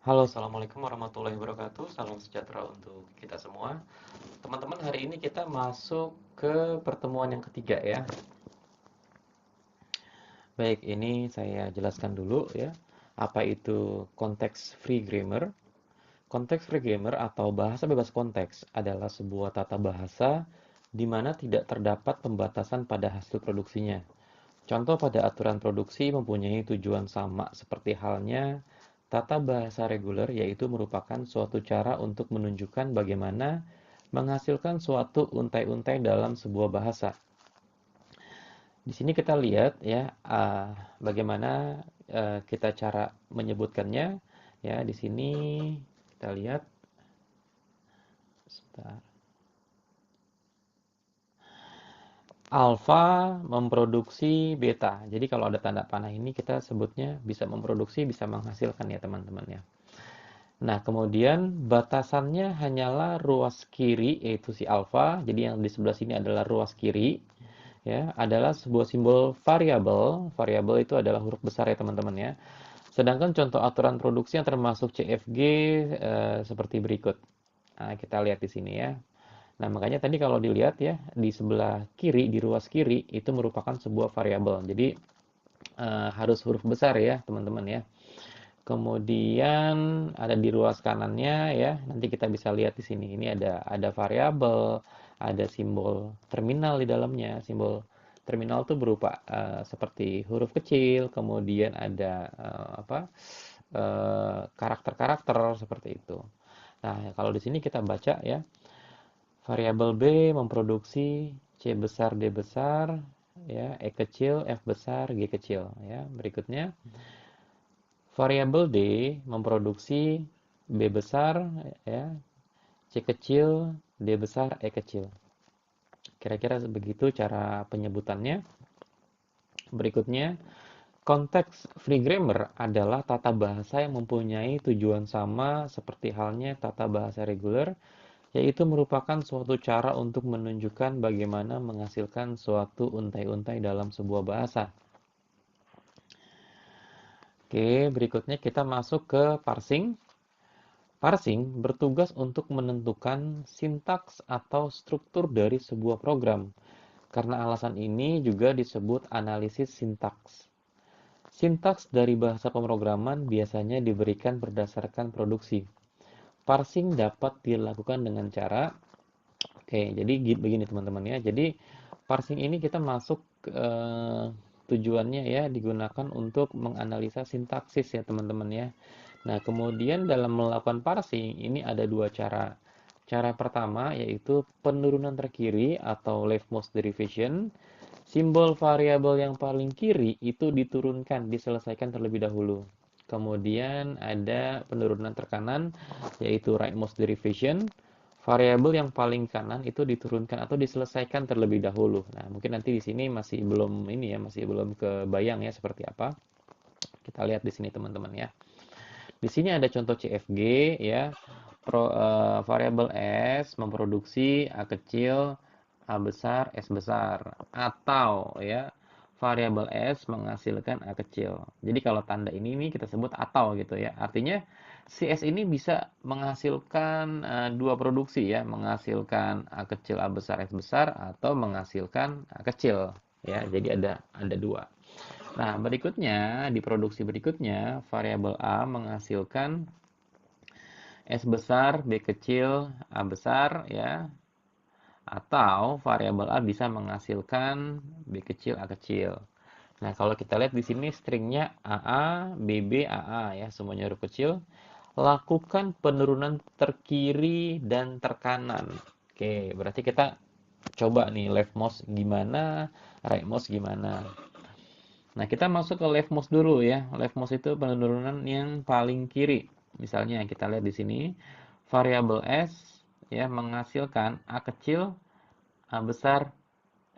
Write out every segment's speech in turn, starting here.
Halo, Assalamualaikum warahmatullahi wabarakatuh. Salam sejahtera untuk kita semua. Teman-teman, hari ini kita masuk ke pertemuan yang ketiga ya. Baik, ini saya jelaskan dulu ya. Apa itu konteks free grammar? Konteks free grammar atau bahasa bebas konteks adalah sebuah tata bahasa di mana tidak terdapat pembatasan pada hasil produksinya. Contoh pada aturan produksi mempunyai tujuan sama seperti halnya tata bahasa reguler, yaitu merupakan suatu cara untuk menunjukkan bagaimana menghasilkan suatu untai-untai dalam sebuah bahasa. Di sini kita lihat ya, bagaimana kita cara menyebutkannya. Ya, di sini kita lihat sebentar. Alfa memproduksi beta. Jadi kalau ada tanda panah ini kita sebutnya bisa memproduksi, bisa menghasilkan ya teman-teman ya. Nah, kemudian batasannya hanyalah ruas kiri, yaitu si alfa. Jadi yang di sebelah sini adalah ruas kiri, ya, adalah sebuah simbol variabel. Variabel itu adalah huruf besar ya teman-teman ya. Sedangkan contoh aturan produksi yang termasuk CFG seperti berikut. Nah, kita lihat di sini ya. Nah, makanya tadi kalau dilihat ya, di sebelah kiri, di ruas kiri, itu merupakan sebuah variabel. Jadi, harus huruf besar ya, teman-teman ya. Kemudian ada di ruas kanannya ya, nanti kita bisa lihat di sini. Ini ada variabel, ada simbol terminal di dalamnya. Simbol terminal itu berupa seperti huruf kecil, kemudian ada karakter-karakter seperti itu. Nah, kalau di sini kita baca ya, variabel B memproduksi C besar D besar ya, E kecil F besar G kecil ya. Berikutnya variabel D memproduksi B besar ya, C kecil D besar E kecil. Kira-kira begitu cara penyebutannya. Berikutnya, konteks free grammar adalah tata bahasa yang mempunyai tujuan sama seperti halnya tata bahasa reguler, yaitu merupakan suatu cara untuk menunjukkan bagaimana menghasilkan suatu untai-untai dalam sebuah bahasa. Oke, berikutnya kita masuk ke parsing. Parsing bertugas untuk menentukan sintaks atau struktur dari sebuah program. Karena alasan ini juga disebut analisis sintaks. Sintaks dari bahasa pemrograman biasanya diberikan berdasarkan produksi. Parsing dapat dilakukan dengan cara, oke, jadi begini teman-teman ya. Jadi parsing ini kita masuk tujuannya ya digunakan untuk menganalisa sintaksis ya teman-teman ya. Nah, kemudian dalam melakukan parsing ini ada dua cara. Cara pertama yaitu penurunan terkiri atau leftmost derivation. Simbol variabel yang paling kiri itu diturunkan, diselesaikan terlebih dahulu. Kemudian ada penurunan terkanan yaitu rightmost derivation. Variabel yang paling kanan itu diturunkan atau diselesaikan terlebih dahulu. Nah, mungkin nanti di sini masih belum ini ya, masih belum kebayang ya seperti apa. Kita lihat di sini teman-teman ya. Di sini ada contoh CFG ya. Variabel S memproduksi A kecil, A besar, S besar, atau ya variabel S menghasilkan A kecil. Jadi kalau tanda ini nih kita sebut atau gitu ya. Artinya si S ini bisa menghasilkan dua produksi ya, menghasilkan A kecil, A besar, S besar, atau menghasilkan A kecil ya. Jadi ada dua. Nah, berikutnya di produksi berikutnya variabel A menghasilkan S besar, B kecil, A besar ya, atau variabel A bisa menghasilkan B kecil, A kecil. Nah, kalau kita lihat di sini stringnya AA, BB, AA ya, semuanya huruf kecil. Lakukan penurunan terkiri dan terkanan. Oke, berarti kita coba nih leftmost gimana, rightmost gimana. Nah, kita masuk ke leftmost dulu ya. Leftmost itu penurunan yang paling kiri. Misalnya kita lihat di sini variabel S ya menghasilkan A kecil, A besar,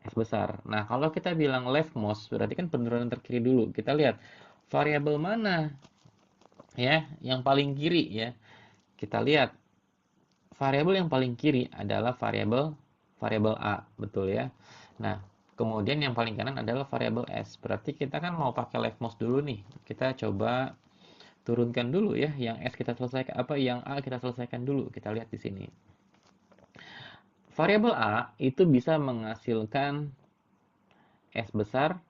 S besar. Nah, kalau kita bilang leftmost berarti kan penurunan terkiri dulu. Kita lihat variabel mana ya yang paling kiri ya. Kita lihat variabel yang paling kiri adalah variabel variabel A, betul ya. Nah, kemudian yang paling kanan adalah variabel S. Berarti kita kan mau pakai leftmost dulu nih. Kita coba turunkan dulu ya, yang S kita selesaikan, yang A kita selesaikan dulu. Kita lihat di sini. Variabel A itu bisa menghasilkan S besar,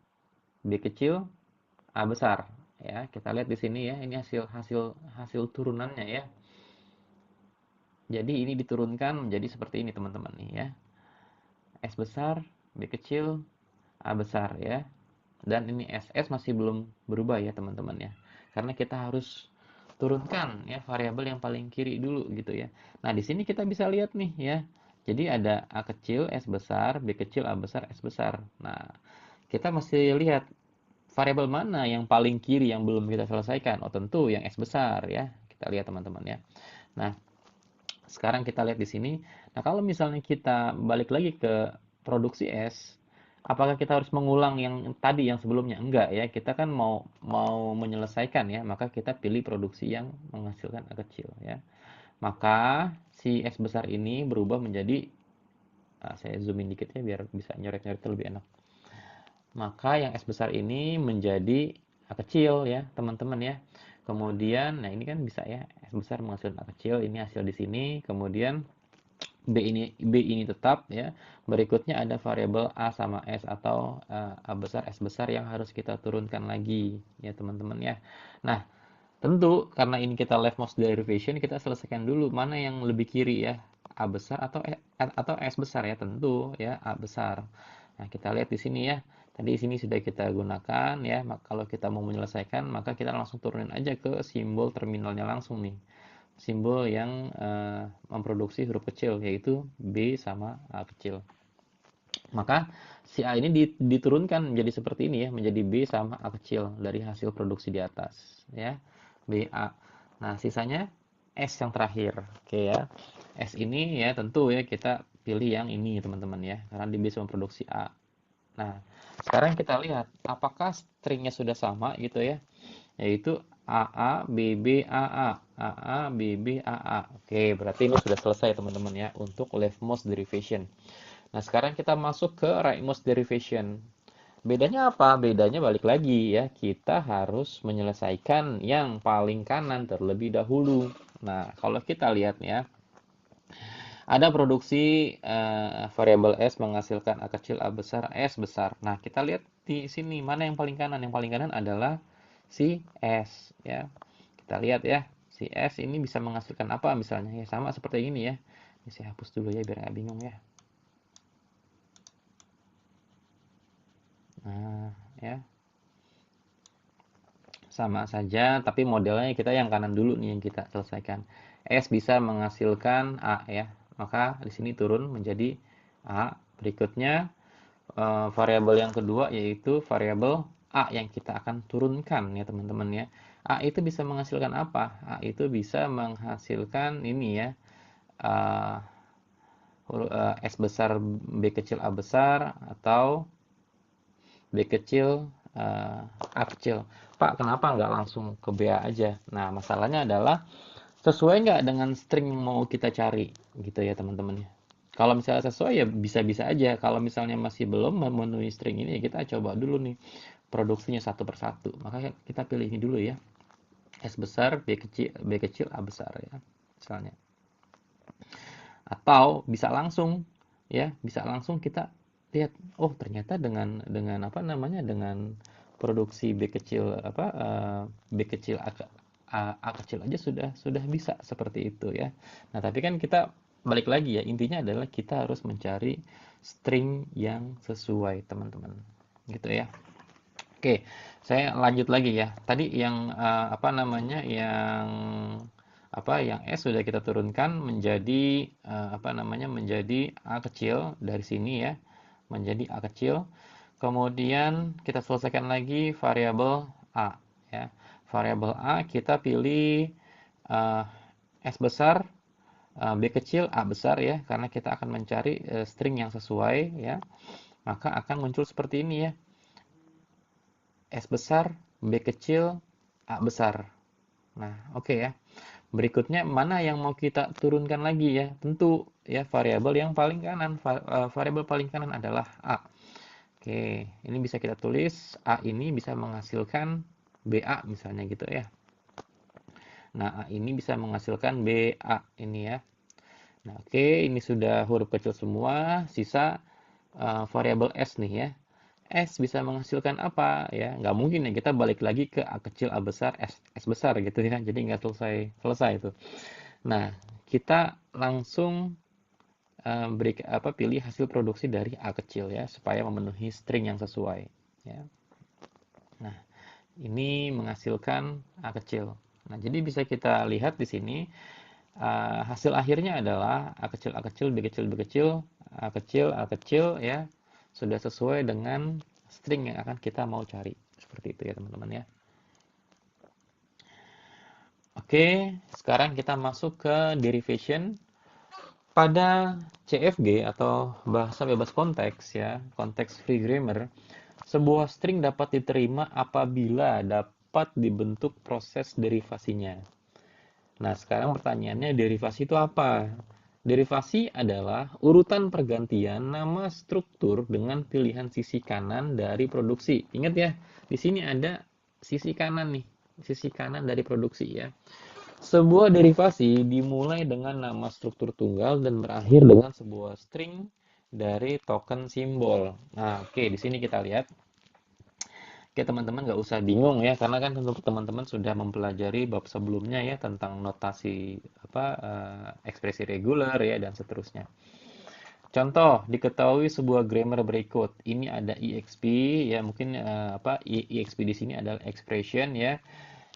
B kecil, A besar. Ya, kita lihat di sini ya, ini hasil hasil hasil turunannya ya. Jadi ini diturunkan menjadi seperti ini teman-teman nih ya. S besar, B kecil, A besar ya. Dan ini SS masih belum berubah ya teman-teman ya. Karena kita harus turunkan ya variabel yang paling kiri dulu gitu ya. Nah, di sini kita bisa lihat nih ya. Jadi ada A kecil, S besar, B kecil, A besar, S besar. Nah, kita mesti lihat variabel mana yang paling kiri yang belum kita selesaikan. Oh, tentu yang S besar ya. Kita lihat teman-teman ya. Nah, sekarang kita lihat di sini. Nah, kalau misalnya kita balik lagi ke produksi S, apakah kita harus mengulang yang tadi yang sebelumnya? Enggak ya. Kita kan mau mau menyelesaikan ya, maka kita pilih produksi yang menghasilkan A kecil ya. Maka si S besar ini berubah menjadi saya zoom in dikit ya biar bisa nyoret-nyoret lebih enak. Maka yang S besar ini menjadi A kecil ya, teman-teman ya. Kemudian, nah ini kan bisa ya, S besar menghasilkan A kecil, ini hasil di sini. Kemudian B ini tetap ya. Berikutnya ada variabel A sama S atau A besar S besar yang harus kita turunkan lagi ya teman-teman ya. Nah, tentu karena ini kita leftmost derivation, kita selesaikan dulu mana yang lebih kiri ya, A besar atau S besar ya, tentu ya A besar. Nah, kita lihat di sini ya. Tadi di sini sudah kita gunakan ya. Kalau kita mau menyelesaikan, maka kita langsung turunin aja ke simbol terminalnya langsung nih. Simbol yang memproduksi huruf kecil yaitu B sama A kecil. Maka si A ini diturunkan menjadi seperti ini ya, menjadi B sama A kecil dari hasil produksi di atas ya. BA. Nah, sisanya S yang terakhir. Oke ya. S ini ya tentu ya kita pilih yang ini teman-teman ya, karena dia bisa memproduksi A. Nah, sekarang kita lihat apakah stringnya sudah sama gitu ya, yaitu AA, BB, AA, AA, BB, AA. Oke, berarti ini sudah selesai teman-teman ya untuk leftmost derivation. Nah, sekarang kita masuk ke rightmost derivation. Bedanya apa? Bedanya balik lagi ya, kita harus menyelesaikan yang paling kanan terlebih dahulu. Nah, kalau kita lihat ya, ada produksi variabel S menghasilkan A kecil, A besar, S besar. Nah, kita lihat di sini mana yang paling kanan. Yang paling kanan adalah si S ya. Kita lihat ya, si S ini bisa menghasilkan apa misalnya ya, sama seperti ini ya. Ini saya hapus dulu ya biar nggak bingung ya. Nah, ya. Sama saja, tapi modelnya kita yang kanan dulu nih yang kita selesaikan. S bisa menghasilkan A ya. Maka di sini turun menjadi A. Berikutnya variabel yang kedua yaitu variabel A yang kita akan turunkan ya teman-teman ya. A itu bisa menghasilkan apa? A itu bisa menghasilkan ini ya. Uh, S besar B kecil A besar atau B kecil A kecil. Pak, kenapa nggak langsung ke BA aja? Nah, masalahnya adalah sesuai nggak dengan string yang mau kita cari, gitu ya teman-teman ya. Kalau misalnya sesuai ya bisa-bisa aja. Kalau misalnya masih belum memenuhi string ini, ya kita coba dulu nih produksinya satu persatu. Maka kita pilih ini dulu ya. S besar, B kecil, A besar ya, misalnya. Atau bisa langsung ya, bisa langsung kita lihat, oh ternyata dengan apa namanya, dengan produksi B kecil B kecil A kecil aja sudah bisa seperti itu ya. Nah, tapi kan kita balik lagi ya, intinya adalah kita harus mencari string yang sesuai teman-teman gitu ya. Oke, saya lanjut lagi ya. Tadi yang apa namanya, yang S sudah kita turunkan menjadi apa namanya, menjadi A kecil dari sini ya, menjadi A kecil. Kemudian kita selesaikan lagi variabel A ya. Variabel A kita pilih eh, S besar, B kecil, A besar ya, karena kita akan mencari string yang sesuai ya. Maka akan muncul seperti ini ya. S besar, B kecil, A besar. Nah, oke ya. Berikutnya mana yang mau kita turunkan lagi ya? Tentu ya variabel yang paling kanan. Variabel paling kanan adalah A. Oke, ini bisa kita tulis A ini bisa menghasilkan BA misalnya gitu ya. Nah, A ini bisa menghasilkan BA ini ya. Nah, oke, ini sudah huruf kecil semua, sisa variabel S nih ya. S bisa menghasilkan apa ya? Nggak mungkin ya kita balik lagi ke A kecil, A besar, S besar gitu ya. Jadi nggak selesai itu. Nah, kita langsung pilih hasil produksi dari A kecil ya, supaya memenuhi string yang sesuai ya. Nah, ini menghasilkan A kecil. Nah, jadi bisa kita lihat di sini hasil akhirnya adalah A kecil, B kecil, B kecil, A kecil, A kecil ya. Sudah sesuai dengan string yang akan kita mau cari. Seperti itu ya teman-teman ya. Oke, sekarang kita masuk ke derivation. Pada CFG atau bahasa bebas konteks ya, konteks free grammar, sebuah string dapat diterima apabila dapat dibentuk proses derivasinya. Nah, sekarang pertanyaannya derivasi itu apa? Derivasi adalah urutan pergantian nama struktur dengan pilihan sisi kanan dari produksi. Ingat ya, di sini ada sisi kanan nih, sisi kanan dari produksi ya. Sebuah derivasi dimulai dengan nama struktur tunggal dan berakhir dengan sebuah string dari token simbol. Nah, oke, di sini kita lihat. Oke, teman-teman nggak usah bingung ya, karena kan tentu teman-teman sudah mempelajari bab sebelumnya ya tentang notasi ekspresi reguler ya dan seterusnya. Contoh, diketahui sebuah grammar berikut. Ini ada EXP ya, mungkin EXP di sini adalah expression ya.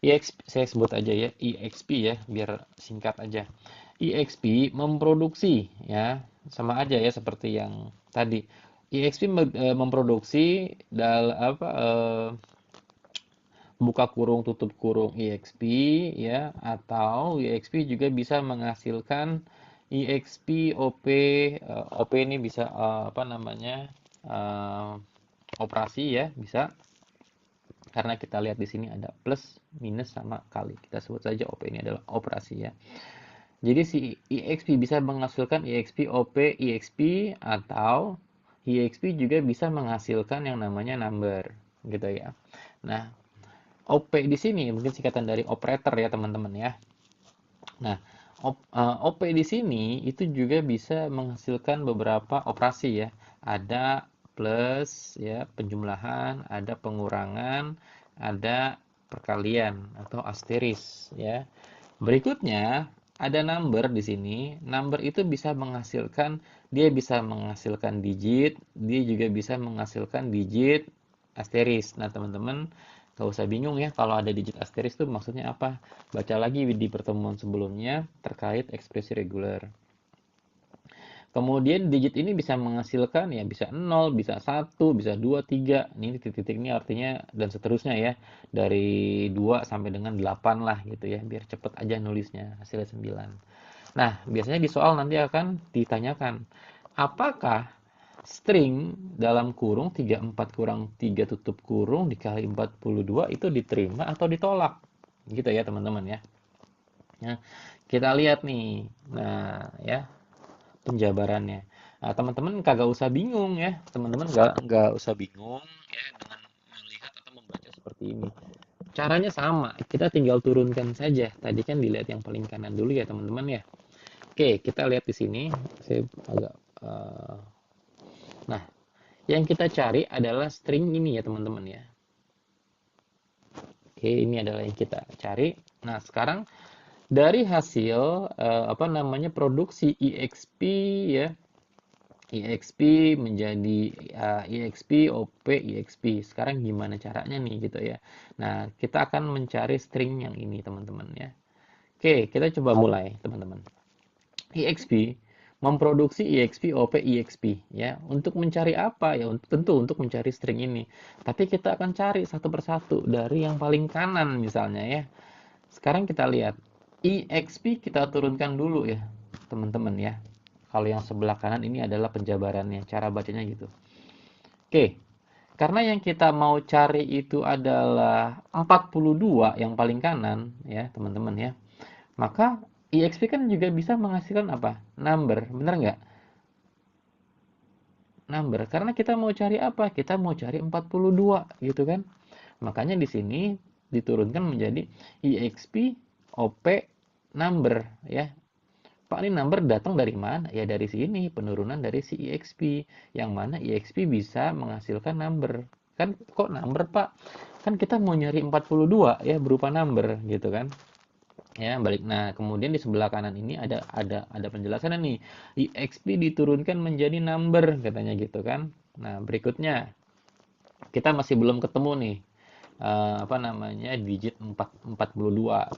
EXP saya sebut aja ya, EXP ya, biar singkat aja. EXP memproduksi ya, sama aja ya seperti yang tadi. EXP memproduksi buka kurung tutup kurung EXP ya, atau EXP juga bisa menghasilkan EXP OP. OP ini bisa eh, operasi ya, bisa, karena kita lihat di sini ada plus, minus, sama kali. Kita sebut saja OP ini adalah operasi ya. Jadi si EXP bisa menghasilkan EXP OP EXP, atau EXP juga bisa menghasilkan yang namanya number gitu ya. Nah, OP di sini mungkin singkatan dari operator ya teman-teman ya. Nah, OP di sini itu juga bisa menghasilkan beberapa operasi ya. Ada plus ya, penjumlahan, ada pengurangan, ada perkalian atau asteris ya. Berikutnya ada number di sini. Number itu dia bisa menghasilkan digit, dia juga bisa menghasilkan digit asteris. Nah, teman-teman nggak usah bingung ya kalau ada digit asteris itu maksudnya apa. Baca lagi di pertemuan sebelumnya terkait ekspresi reguler. Kemudian digit ini bisa menghasilkan ya bisa 0, bisa 1, bisa 2, 3. Ini titik-titik ini artinya dan seterusnya ya. Dari 2 sampai dengan 8 lah gitu ya. Biar cepet aja nulisnya hasilnya 9. Nah, biasanya di soal nanti akan ditanyakan, apakah string dalam kurung 34 kurang 3 tutup kurung dikali 42 itu diterima atau ditolak? Gitu ya teman-teman ya. Nah, kita lihat nih. Nah, ya penjabarannya. Nah, teman-teman kagak usah bingung ya. Teman-teman nggak usah bingung ya dengan melihat atau membaca seperti ini. Caranya sama, kita tinggal turunkan saja. Tadi kan dilihat yang paling kanan dulu ya teman-teman ya. Oke, kita lihat di sini. Saya agak Nah, yang kita cari adalah string ini ya teman-teman ya. Oke, ini adalah yang kita cari. Nah, sekarang dari hasil produksi EXP ya, EXP menjadi EXP, OP, EXP. Sekarang gimana caranya nih gitu ya. Nah, kita akan mencari string yang ini teman-teman ya. Oke, kita coba mulai teman-teman. EXP memproduksi EXP, OP, EXP ya. Untuk mencari apa ya? Tentu untuk mencari string ini. Tapi kita akan cari satu persatu dari yang paling kanan misalnya ya. Sekarang kita lihat EXP kita turunkan dulu ya, teman-teman ya. Kalau yang sebelah kanan ini adalah penjabarannya, cara bacanya gitu. Oke, karena yang kita mau cari itu adalah 42 yang paling kanan ya, teman-teman ya. Maka EXP kan juga bisa menghasilkan apa? Number, bener nggak? Number, karena kita mau cari apa? Kita mau cari 42 gitu kan. Makanya di sini diturunkan menjadi EXP OP number ya. Pak, ini number datang dari mana? Ya dari sini, penurunan dari si EXP. Yang mana EXP bisa menghasilkan number. Kan kok number, Pak? Kan kita mau nyari 42 ya berupa number gitu kan. Ya, balik. Nah, kemudian di sebelah kanan ini ada penjelasannya nih. EXP diturunkan menjadi number katanya gitu kan. Nah, berikutnya kita masih belum ketemu nih apa namanya digit 42.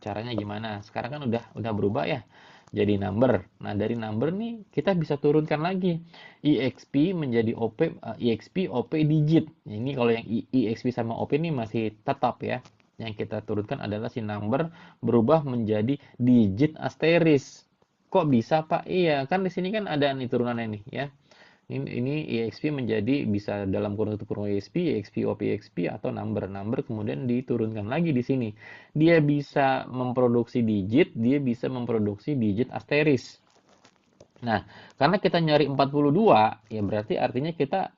Caranya gimana? Sekarang kan udah berubah ya jadi number. Nah, dari number nih kita bisa turunkan lagi EXP menjadi OP, EXP OP digit. Ini kalau yang EXP sama OP ini masih tetap ya. Yang kita turunkan adalah si number berubah menjadi digit asteris. Kok bisa, Pak? Iya, kan di sini kan ada nih turunannya nih ya. Ini EXP menjadi bisa dalam kurung tutup kurung EXP, EXP, OP, EXP atau number kemudian diturunkan lagi di sini. Dia bisa memproduksi digit, dia bisa memproduksi digit asteris. Nah, karena kita nyari 42, ya berarti artinya kita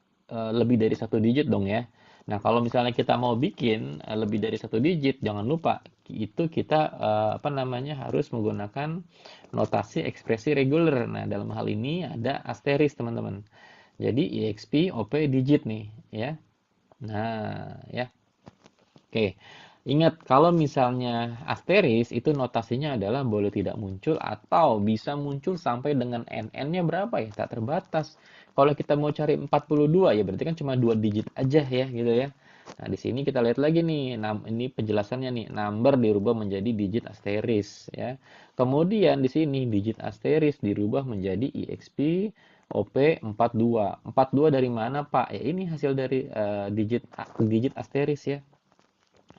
lebih dari satu digit dong ya. Nah, kalau misalnya kita mau bikin lebih dari satu digit, jangan lupa itu kita apa namanya harus menggunakan notasi ekspresi reguler. Nah, dalam hal ini ada asteris, teman-teman. Jadi EXP OP digit nih, ya. Nah, ya. Oke. Ingat, kalau misalnya asteris itu notasinya adalah boleh tidak muncul atau bisa muncul sampai dengan n-nya berapa ya? Tak terbatas. Kalau kita mau cari 42 ya berarti kan cuma 2 digit aja ya gitu ya. Nah, di sini kita lihat lagi nih, ini penjelasannya nih, number dirubah menjadi digit asteris ya. Kemudian di sini digit asteris dirubah menjadi EXP OP 42. 42 dari mana, Pak? Ya ini hasil dari digit asteris ya.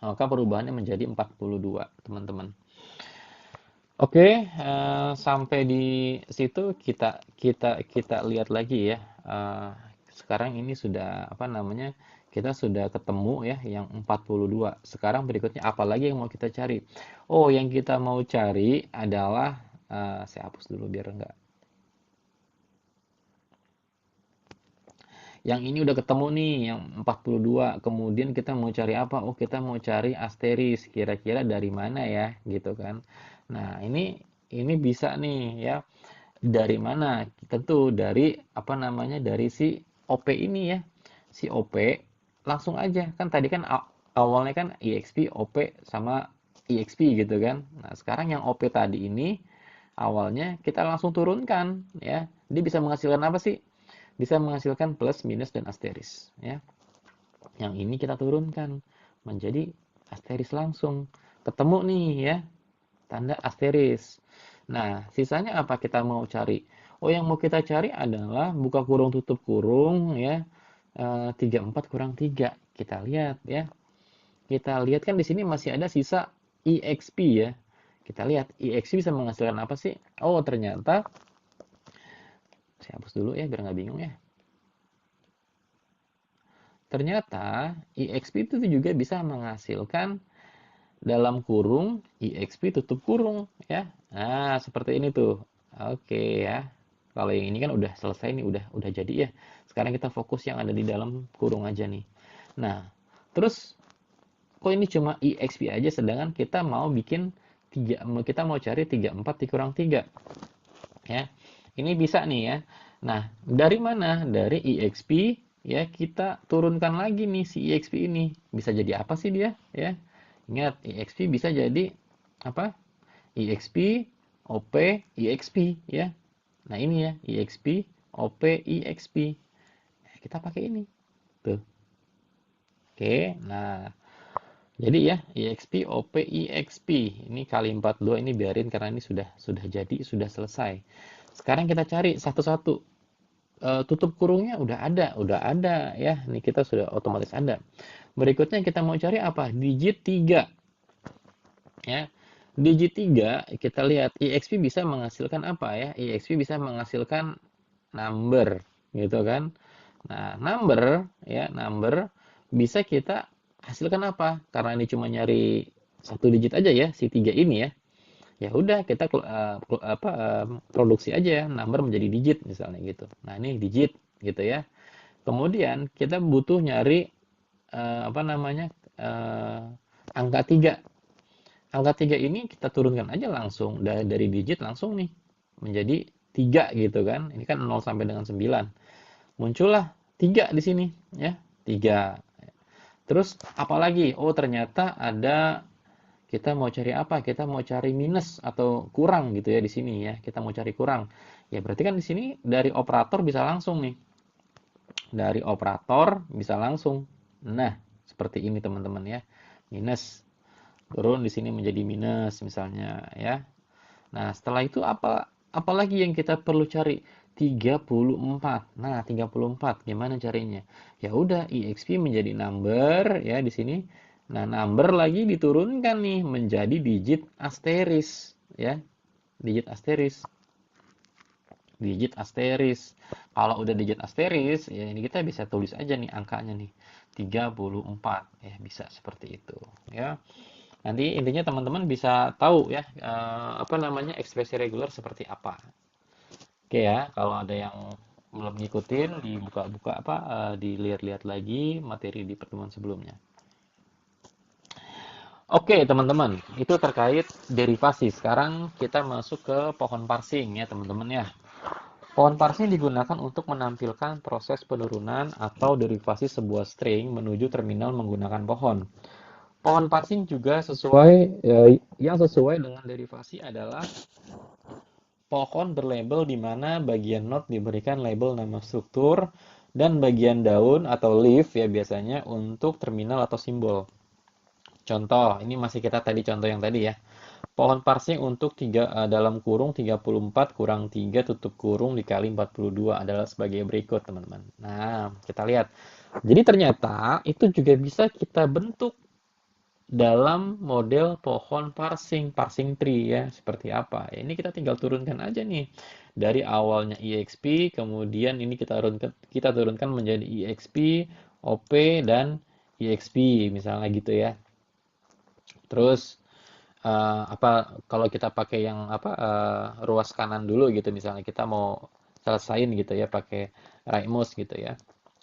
Maka perubahannya menjadi 42, teman-teman. Oke, sampai di situ kita kita kita lihat lagi ya. Sekarang ini sudah apa namanya? Kita sudah ketemu ya yang 42. Sekarang berikutnya apa lagi yang mau kita cari? Oh, yang kita mau cari adalah saya hapus dulu biar enggak. Yang ini udah ketemu nih, yang 42. Kemudian kita mau cari apa? Oh, kita mau cari asteris. Kira-kira dari mana ya? Gitu kan. Nah, ini bisa nih ya. Dari mana? Tentu dari apa namanya? Dari si OP ini ya. Si OP langsung aja. Kan tadi kan awalnya kan EXP, OP sama EXP gitu kan. Nah, sekarang yang OP tadi ini awalnya kita langsung turunkan ya. Dia bisa menghasilkan apa sih? Bisa menghasilkan plus, minus, dan asteris. Ya. Yang ini kita turunkan menjadi asteris langsung. Ketemu nih ya, tanda asteris. Nah, sisanya apa kita mau cari? Oh, yang mau kita cari adalah buka kurung tutup kurung ya. 34 kurang 3. Kita lihat ya. Kita lihat kan di sini masih ada sisa EXP ya. Kita lihat EXP bisa menghasilkan apa sih? Oh, ternyata saya hapus dulu ya biar nggak bingung ya. Ternyata EXP itu juga bisa menghasilkan dalam kurung EXP tutup kurung ya. Nah, seperti ini tuh. Oke ya. Kalau yang ini kan udah selesai nih, udah jadi ya. Sekarang kita fokus yang ada di dalam kurung aja nih. Nah, terus kok ini cuma EXP aja sedangkan kita mau bikin kita mau cari 34 dikurang 3 ya. Ini bisa nih ya. Nah, dari mana? Dari EXP ya kita turunkan lagi nih si EXP ini. Bisa jadi apa sih dia ya? Ingat, EXP bisa jadi apa? EXP OP EXP ya. Nah, ini ya, EXP OP EXP. Kita pakai ini. Tuh. Oke, nah jadi ya EXP OP EXP ini kali 42 ini biarin karena ini sudah jadi, sudah selesai. Sekarang kita cari satu-satu. Tutup kurungnya udah ada ya. Ini kita sudah otomatis ada. Berikutnya kita mau cari apa? Digit 3 ya. Digit 3 kita lihat EXP bisa menghasilkan apa ya? EXP bisa menghasilkan number gitu kan. Nah, number bisa kita hasilkan apa? Karena ini cuma nyari satu digit aja ya, si 3 ini ya. Ya udah kita produksi aja ya, number menjadi digit misalnya gitu. Nah, ini digit gitu ya. Kemudian kita butuh nyari apa namanya? angka 3. Angka 3 ini kita turunkan aja langsung dari digit langsung nih menjadi 3 gitu kan. Ini kan 0 sampai dengan 9. Muncullah 3 di sini ya. 3. Terus apalagi? Oh, ternyata ada kita mau cari apa? Kita mau cari minus atau kurang gitu ya di sini ya. Kita mau cari kurang. Ya berarti kan di sini dari operator bisa langsung nih. Dari operator bisa langsung. Nah, seperti ini teman-teman ya. Minus turun di sini menjadi minus misalnya ya. Nah, setelah itu apalagi yang kita perlu cari? 34. Nah, 34 gimana carinya? Ya udah EXP menjadi number ya di sini. Nah, number lagi diturunkan nih menjadi digit asteris ya. Digit asteris. Digit asteris. Kalau udah digit asteris, ya ini kita bisa tulis aja nih angkanya nih. 34 ya, bisa seperti itu ya. Nanti intinya teman-teman bisa tahu ya apa namanya ekspresi reguler seperti apa. Oke ya, kalau ada yang belum ngikutin dibuka-buka apa dilihat-lihat lagi materi di pertemuan sebelumnya. Oke, teman-teman, itu terkait derivasi. Sekarang kita masuk ke pohon parsing ya, teman-teman ya. Pohon parsing digunakan untuk menampilkan proses penurunan atau derivasi sebuah string menuju terminal menggunakan pohon. Pohon parsing juga yang sesuai dengan derivasi adalah pohon berlabel di mana bagian not diberikan label nama struktur dan bagian daun atau leaf ya biasanya untuk terminal atau simbol. Contoh, ini masih kita tadi contoh yang tadi ya. Pohon parsing untuk dalam kurung 34 kurang 3 tutup kurung dikali 42 adalah sebagai berikut, teman-teman. Nah, kita lihat. Jadi ternyata itu juga bisa kita bentuk dalam model pohon parsing tree ya, seperti apa. Ya, ini kita tinggal turunkan aja nih. Dari awalnya EXP, kemudian ini kita turunkan menjadi EXP, OP dan EXP misalnya gitu ya. Terus apa kalau kita pakai yang apa ruas kanan dulu gitu misalnya kita mau selesain gitu ya pakai right mouse gitu ya.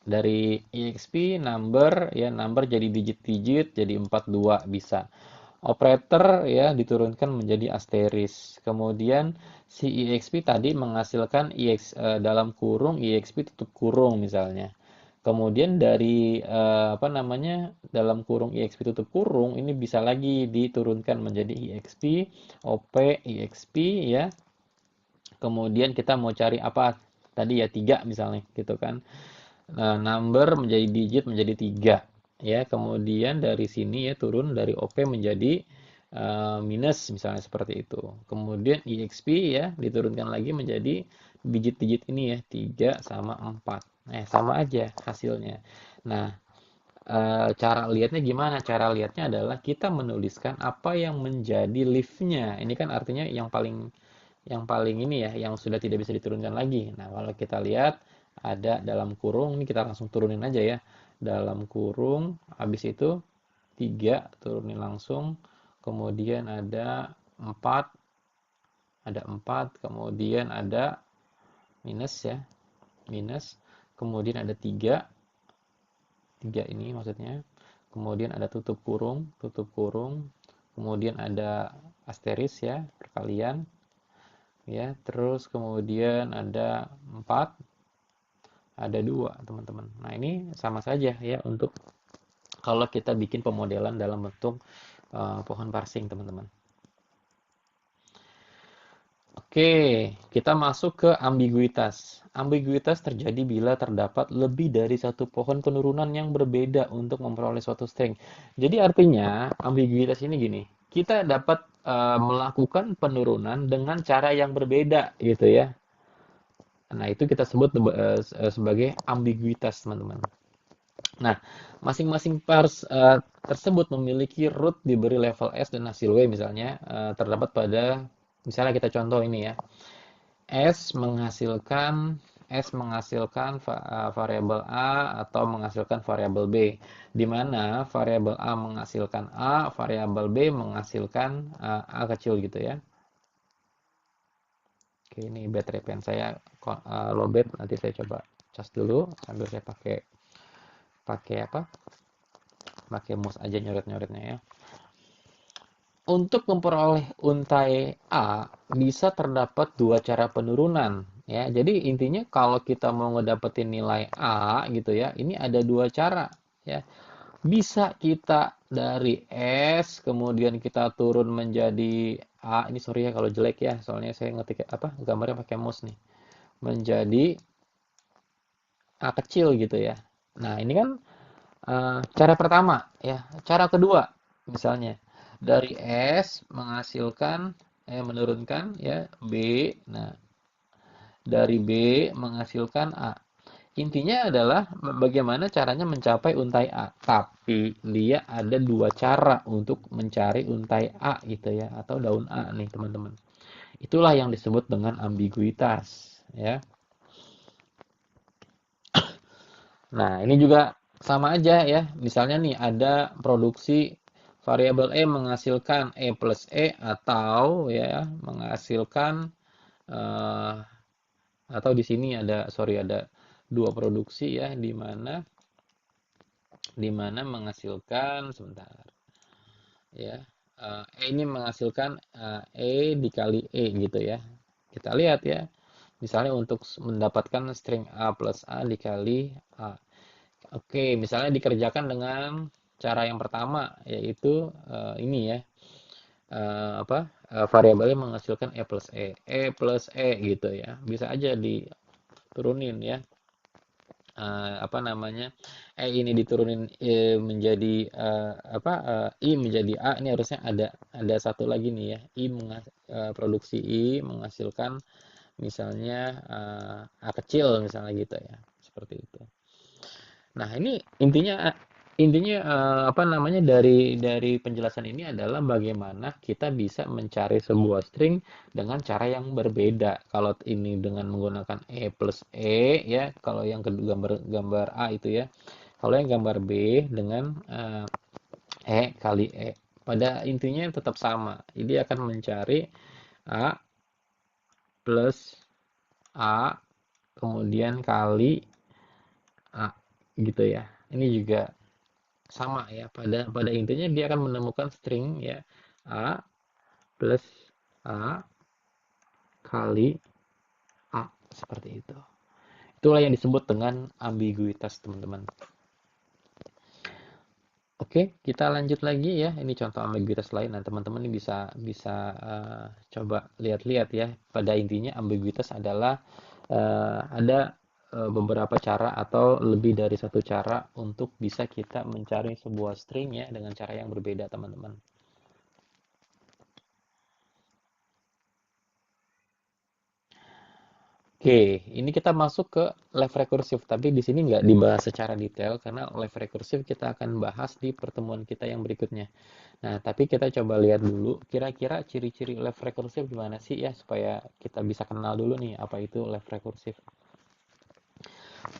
Dari EXP number ya number jadi digit-digit jadi 42 bisa. Operator ya diturunkan menjadi asteris. Kemudian si EXP tadi menghasilkan dalam kurung EXP tutup kurung misalnya. Kemudian dari apa namanya dalam kurung EXP tutup kurung ini bisa lagi diturunkan menjadi EXP, OP, EXP ya. Kemudian kita mau cari apa tadi ya 3 misalnya gitu kan. Nah, number menjadi digit menjadi 3 ya. Kemudian dari sini ya turun dari OP menjadi minus misalnya seperti itu. Kemudian EXP ya diturunkan lagi menjadi digit-digit ini ya 3 sama 4. Sama aja hasilnya. Nah, cara lihatnya gimana? Cara lihatnya adalah kita menuliskan apa yang menjadi leaf-nya. Ini kan artinya yang paling ini ya, yang sudah tidak bisa diturunkan lagi. Nah, kalau kita lihat ada dalam kurung, ini kita langsung turunin aja ya. Dalam kurung, habis itu 3 turunin langsung, kemudian ada 4, kemudian ada minus ya, minus, kemudian ada 3 ini maksudnya, kemudian ada tutup kurung, kemudian ada asteris ya, perkalian, ya, terus kemudian ada 4 ada 2 teman-teman. Nah, ini sama saja ya untuk kalau kita bikin pemodelan dalam bentuk pohon parsing, teman-teman. Oke, kita masuk ke ambiguitas. Ambiguitas terjadi bila terdapat lebih dari satu pohon penurunan yang berbeda untuk memperoleh suatu string. Jadi artinya ambiguitas ini gini, kita dapat melakukan penurunan dengan cara yang berbeda gitu ya. Nah, itu kita sebut sebagai ambiguitas, teman-teman. Nah, masing-masing pars tersebut memiliki root diberi level S dan hasil W misalnya terdapat pada misalnya kita contoh ini ya. S menghasilkan variabel A atau menghasilkan variabel B, di mana variabel A menghasilkan A, variabel B menghasilkan A kecil gitu ya. Oke, ini baterai pen saya lowbat, nanti saya coba cas dulu sambil saya pakai pakai apa? Pakai mouse aja nyoret-nyoretnya ya. Untuk memperoleh untai A bisa terdapat dua cara penurunan ya. Jadi intinya kalau kita mau ngedapetin nilai A gitu ya, ini ada dua cara ya. Bisa kita dari S kemudian kita turun menjadi A. Ini sorry ya kalau jelek ya, soalnya saya ngetik apa gambarnya pakai mouse nih. Menjadi A kecil gitu ya. Nah, ini kan cara pertama ya. Cara kedua misalnya dari S menghasilkan menurunkan ya B. Nah, dari B menghasilkan A. Intinya adalah bagaimana caranya mencapai untai A. Tapi dia ada dua cara untuk mencari untai A gitu ya, atau daun A nih teman-teman. Itulah yang disebut dengan ambiguitas ya. Nah, ini juga sama aja ya. Misalnya nih ada produksi variabel E menghasilkan E plus E atau ya menghasilkan eh, atau di sini ada sorry ada dua produksi ya di mana menghasilkan sebentar ya E ini menghasilkan E dikali E gitu ya. Kita lihat ya. Misalnya untuk mendapatkan string A plus A dikali A. Oke, misalnya dikerjakan dengan cara yang pertama yaitu ini ya variabelnya menghasilkan E plus E gitu ya. Bisa aja diturunin ya apa namanya ini diturunin menjadi I menjadi A. Ini harusnya ada satu lagi nih ya produksi I menghasilkan misalnya A kecil misalnya gitu ya seperti itu. Nah, ini intinya apa namanya dari penjelasan ini adalah bagaimana kita bisa mencari sebuah string dengan cara yang berbeda. Kalau ini dengan menggunakan E plus E ya, kalau yang kedua gambar A itu ya. Kalau yang gambar B dengan E kali E. Pada intinya tetap sama. Jadi akan mencari A plus A kemudian kali A gitu ya. Ini juga sama ya pada pada intinya dia akan menemukan string ya A plus A kali A seperti itu. Itulah yang disebut dengan ambiguitas teman-teman. Oke, kita lanjut lagi ya. Ini contoh ambiguitas lain. Nah, teman-teman ini bisa bisa coba lihat-lihat ya. Pada intinya ambiguitas adalah ada beberapa cara atau lebih dari satu cara untuk bisa kita mencari sebuah string ya dengan cara yang berbeda, teman-teman. Oke, ini kita masuk ke left recursive, tapi di sini nggak dibahas secara detail karena left recursive kita akan bahas di pertemuan kita yang berikutnya. Nah, tapi kita coba lihat dulu kira-kira ciri-ciri left recursive gimana sih ya supaya kita bisa kenal dulu nih apa itu left recursive.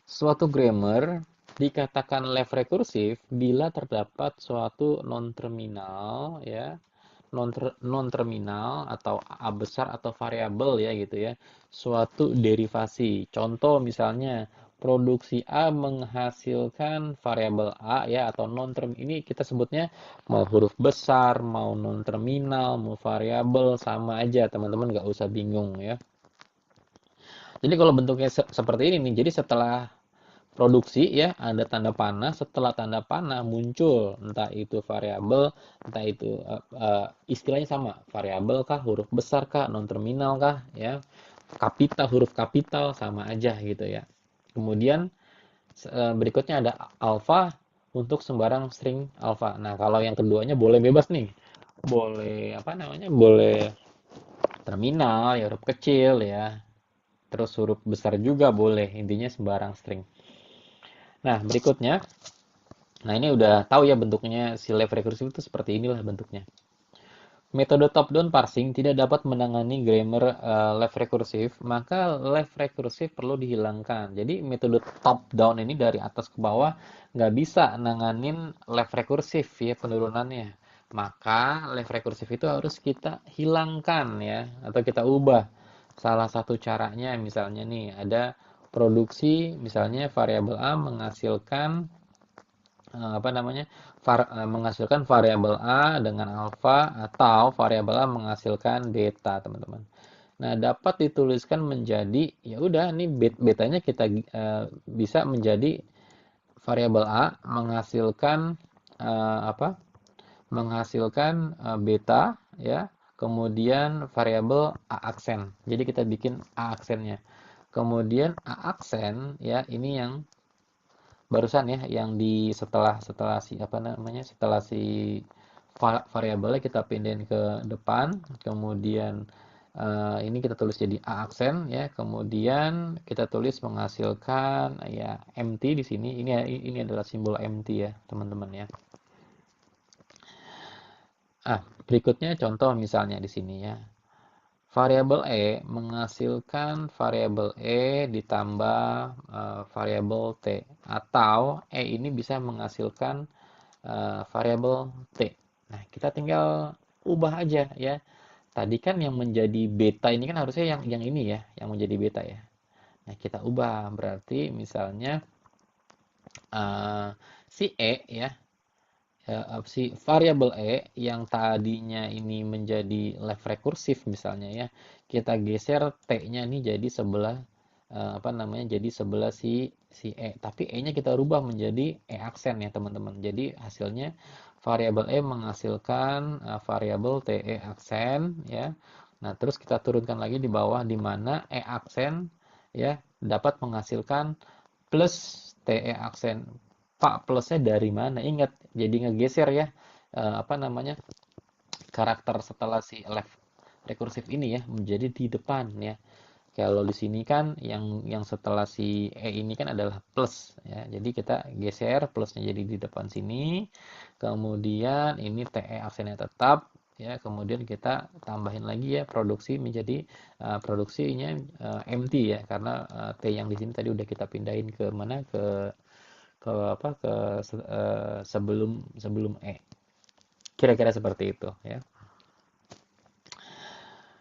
Suatu grammar dikatakan left recursive bila terdapat suatu non-terminal ya non-terminal atau A besar atau variabel ya gitu ya suatu derivasi. Contoh misalnya produksi A menghasilkan variabel A ya atau non-term ini kita sebutnya mau huruf besar, mau non-terminal, mau variabel sama aja teman-teman nggak usah bingung ya. Jadi kalau bentuknya seperti ini nih, jadi setelah produksi ya ada tanda panah, setelah tanda panah muncul entah itu variabel entah itu istilahnya sama variabel kah huruf besar kah non terminal kah ya kapital huruf kapital sama aja gitu ya. Kemudian berikutnya ada alpha untuk sembarang string alpha. Nah, kalau yang keduanya boleh bebas nih, boleh apa namanya boleh terminal ya huruf kecil ya, terus huruf besar juga boleh, intinya sembarang string. Nah, berikutnya, nah ini udah tahu ya bentuknya si left recursive itu seperti inilah bentuknya. Metode top-down parsing tidak dapat menangani grammar left recursive, maka left recursive perlu dihilangkan. Jadi metode top-down ini dari atas ke bawah nggak bisa nanganin left recursive ya penurunannya. Maka left recursive itu harus kita hilangkan ya, atau kita ubah. Salah satu caranya misalnya nih ada produksi misalnya variabel A menghasilkan apa namanya, menghasilkan variabel A dengan alfa atau variabel A menghasilkan beta, teman-teman. Nah, dapat dituliskan menjadi ya udah ini betanya kita bisa menjadi variabel A menghasilkan apa? Menghasilkan beta ya. Kemudian variabel A aksen. Jadi kita bikin A aksennya. Kemudian A aksen ya ini yang barusan ya yang di setelah setelah si apa namanya setelah si variabelnya kita pindahin ke depan, kemudian ini kita tulis jadi A aksen ya, kemudian kita tulis menghasilkan ya empty di sini, ini adalah simbol empty ya teman-teman ya. Berikutnya contoh misalnya di sini ya. Variabel E menghasilkan variabel E ditambah variabel T, atau E ini bisa menghasilkan variabel T. Nah, kita tinggal ubah aja ya. Tadi kan yang menjadi beta ini kan harusnya yang ini ya, yang menjadi beta ya. Nah, kita ubah berarti misalnya si E ya, si variabel E yang tadinya ini menjadi left rekursif misalnya ya, kita geser T-nya ini jadi sebelah apa namanya, jadi sebelah si E, tapi E-nya kita rubah menjadi E aksen ya teman-teman. Jadi hasilnya variabel E menghasilkan variabel TE aksen ya. Nah, terus kita turunkan lagi di bawah di mana E aksen ya dapat menghasilkan plus TE aksen. Pak, plusnya dari mana? Ingat, jadi ngegeser ya apa namanya, karakter setelah si left rekursif ini ya menjadi di depan ya. Kalau di sini kan yang setelah si E ini kan adalah plus ya. Jadi kita geser plusnya jadi di depan sini. Kemudian ini TE aksennya tetap ya. Kemudian kita tambahin lagi ya produksi menjadi produksinya empty ya, karena T yang di sini tadi udah kita pindahin ke mana, ke apa, ke sebelum sebelum E. Kira-kira seperti itu ya.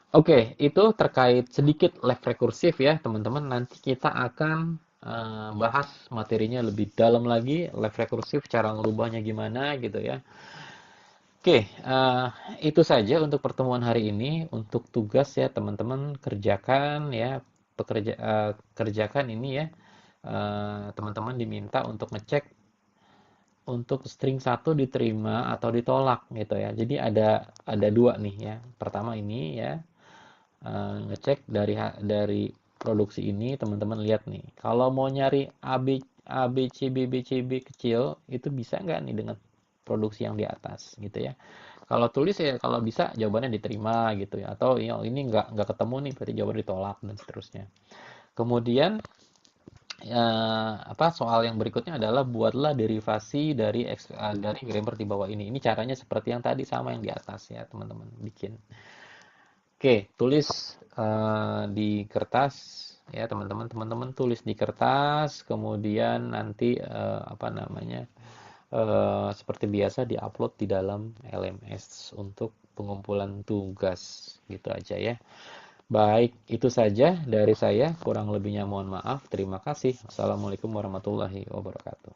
Oke, itu terkait sedikit left rekursif ya, teman-teman. Nanti kita akan bahas materinya lebih dalam lagi, left rekursif, cara ngerubahnya gimana gitu ya. Oke, itu saja untuk pertemuan hari ini. Untuk tugas ya, teman-teman kerjakan ya, kerjakan ini ya. Teman-teman diminta untuk ngecek untuk string satu diterima atau ditolak gitu ya. Jadi ada dua nih ya. Pertama ini ya, ngecek dari produksi ini teman-teman lihat nih. Kalau mau nyari A B C B B C B kecil itu bisa nggak nih dengan produksi yang di atas gitu ya. Kalau tulis ya kalau bisa jawabannya diterima gitu ya. Atau ya, ini nggak ketemu nih berarti jawaban ditolak dan seterusnya. Kemudian soal yang berikutnya adalah buatlah derivasi dari grammar di bawah ini. Ini caranya seperti yang tadi sama yang di atas ya, teman-teman bikin. Oke, tulis di kertas ya, teman-teman. Teman-teman tulis di kertas, kemudian nanti apa namanya? Seperti biasa diupload di dalam LMS untuk pengumpulan tugas gitu aja ya. Baik, itu saja dari saya. Kurang lebihnya mohon maaf. Terima kasih. Assalamualaikum warahmatullahi wabarakatuh.